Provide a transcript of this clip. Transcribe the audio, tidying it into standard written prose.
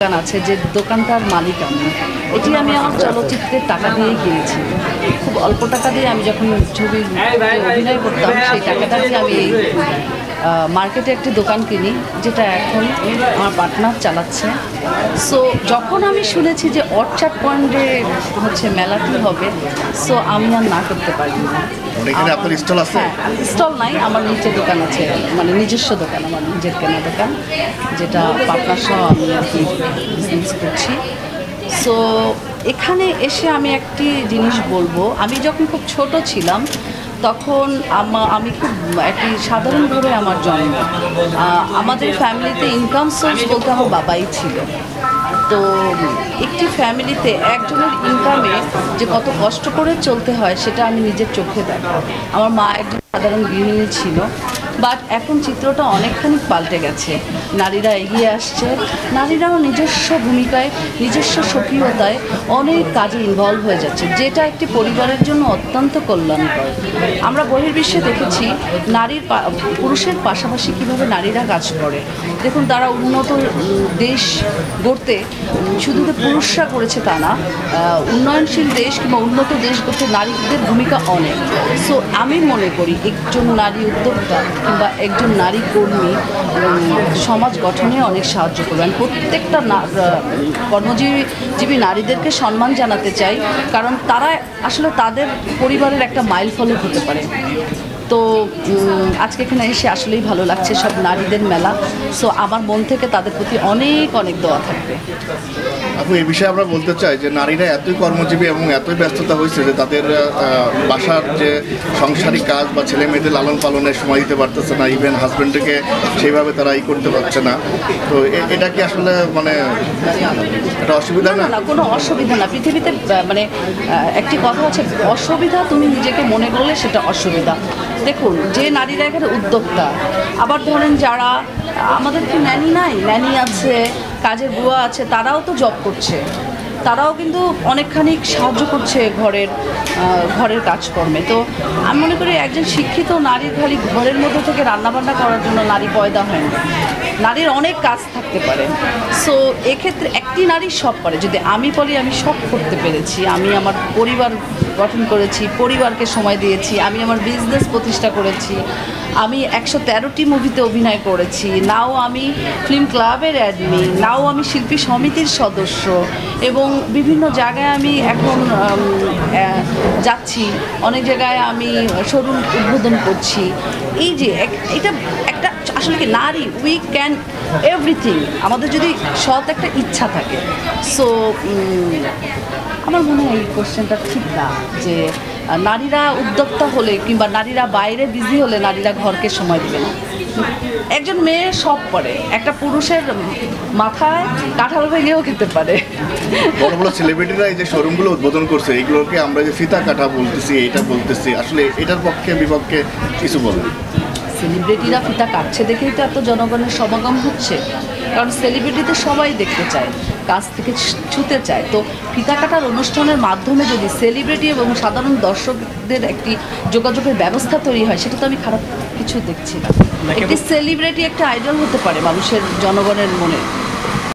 দোকান আছে যে দোকানটার মালিক আমি। এটি আমি আমার চলচ্চিত্রের টাকা দিয়েই কিনেছি। খুব অল্প টাকা দিয়ে আমি যখন ছবি অভিনয় করতাম সেই টাকাটা দিয়ে আমি মার্কেটে একটি দোকান কিনি, যেটা এখন আমার পার্টনার চালাচ্ছে। সো যখন আমি শুনেছি যে অর্চার্ড পয়েন্টে হচ্ছে মেলাটি হবে, সো আমি আর না করতে পারি না। স্টল নাই, আমার নিচে দোকান আছে, মানে নিজস্ব দোকান, আমার নিজের কেনা দোকান, যেটা পার্টনার সহ আমি আর কি বিজনেস করছি। সো এখানে এসে আমি একটি জিনিস বলবো, আমি যখন খুব ছোট ছিলাম তখন আমি খুব একটি সাধারণভাবে আমার জন্ম। আমাদের ফ্যামিলিতে ইনকাম সোর্স বলতে আমার বাবাই ছিল। তো একটি ফ্যামিলিতে একজনের ইনকামে যে কত কষ্ট করে চলতে হয় সেটা আমি নিজের চোখে দেখা। আমার মা একজন সাধারণ গৃহিণী ছিল, বাট এখন চিত্রটা অনেকখানি পাল্টে গেছে। নারীরা এগিয়ে আসছে, নারীরাও নিজস্ব ভূমিকায়, নিজস্ব সক্রিয়তায় অনেক কাজে ইনভলভ হয়ে যাচ্ছে, যেটা একটি পরিবারের জন্য অত্যন্ত কল্যাণকর। আমরা বহির্বিশ্বে দেখেছি পুরুষের পাশাপাশি কীভাবে নারীরা কাজ করে। দেখুন, তারা উন্নত দেশ গড়তে শুধু যে পুরুষরা করেছে তা না, উন্নয়নশীল দেশ কিংবা উন্নত দেশ গড়তে নারীদের ভূমিকা অনেক। সো আমি মনে করি একজন নারী উদ্যোক্তা কিংবা একজন নারী কর্মী সমাজ গঠনে অনেক সাহায্য করবেন। প্রত্যেকটা কর্মজীবী নারীদেরকে সম্মান জানাতে চাই, কারণ তারা আসলে তাদের পরিবারের একটা মাইল ফলক হতে পারে। তো আজকে এখানে এসে আসলেই ভালো লাগছে, সব নারীদের মেলা। সো আমার মন থেকে তাদের প্রতি অনেক অনেক দোয়া থাকবে। আপু, এই বিষয়ে আমরা বলতে চাই যে নারীরা এতই কর্মজীবী এবং এতই ব্যস্ততা হয়েছে যে তাদের বাসার যে সাংসারিক কাজ বা ছেলে মেয়েদের লালন পালনের সময় দিতে পারতেছে না, ইভেন হাজব্যান্ডকে সেইভাবে তারা করতে পারছে না। তো এটা কি আসলে মানে একটা অসুবিধা? না, কোনো অসুবিধা না। পৃথিবীতে মানে একটি কথা আছে, অসুবিধা তুমি নিজেকে মনে করলে সেটা অসুবিধা। দেখুন, যে নারীরা এখানে উদ্যোক্তা, আবার ধরেন যারা আমাদের কি ন্যানি নাই, ন্যানি আছে, কাজের বুয়া আছে, তারাও তো জব করছে, তারাও কিন্তু অনেকখানি সাহায্য করছে ঘরের কাজকর্মে। তো আমি মনে করি একজন শিক্ষিত নারীর খালি ঘরের মধ্যে থেকে রান্নাবান্না করার জন্য নারী পয়দা হয় না, নারীর অনেক কাজ থাকতে পারে। সো এক্ষেত্রে একটি নারী সব পারে। যদি আমি বলি আমি সব করতে পেরেছি, আমি আমার পরিবার গঠন করেছি, পরিবারকে সময় দিয়েছি, আমি আমার বিজনেস প্রতিষ্ঠা করেছি, আমি 113টি মুভিতে অভিনয় করেছি, নাও আমি ফিল্ম ক্লাবের অ্যাডমিন, নাও আমি শিল্পী সমিতির সদস্য, এবং বিভিন্ন জায়গায় আমি এখন যাচ্ছি, অনেক জায়গায় আমি শোরুম উদ্বোধন করছি। এই যে এটা একটা আসলে কি, নারী উই ক্যান এভরিথিং, আমাদের যদি সৎ একটা ইচ্ছা থাকে। সো আমার মনে হয় এই কোশ্চেনটা ঠিক না যে নারীরা উদ্যোক্তা হলে কিংবা নারীরা বাইরে বিজি হলে নারীরা ঘরকে সময় দেবে না। একজন মেয়ে সব পারে, একটা পুরুষের মাথায় কাঁঠাল ভেঙেও খেতে পারে। বড় বড় সেলিব্রিটিরা এই যে শোরুমগুলো উদ্বোধন করছে, এইগুলোকে আমরা যে ফিতা কাটা বলতেছি, এটা বলতেছি, আসলে এটার পক্ষে বিপক্ষে কিছু বলেন? সেলিব্রিটিরা ফিতা কাটছে দেখেই তো এত জনগণের সমাগম হচ্ছে, কারণ সেলিব্রিটিতে সবাই দেখতে চায়, কাছ থেকে ছুতে চায়। তো ফিতা কাটার অনুষ্ঠানের মাধ্যমে যদি সেলিব্রিটি এবং সাধারণ দর্শকদের একটি যোগাযোগের ব্যবস্থা তৈরি হয়, সেটা তো আমি খারাপ কিছু দেখছি না। একটি সেলিব্রিটি একটা আইডল হতে পারে মানুষের, জনগণের মনে।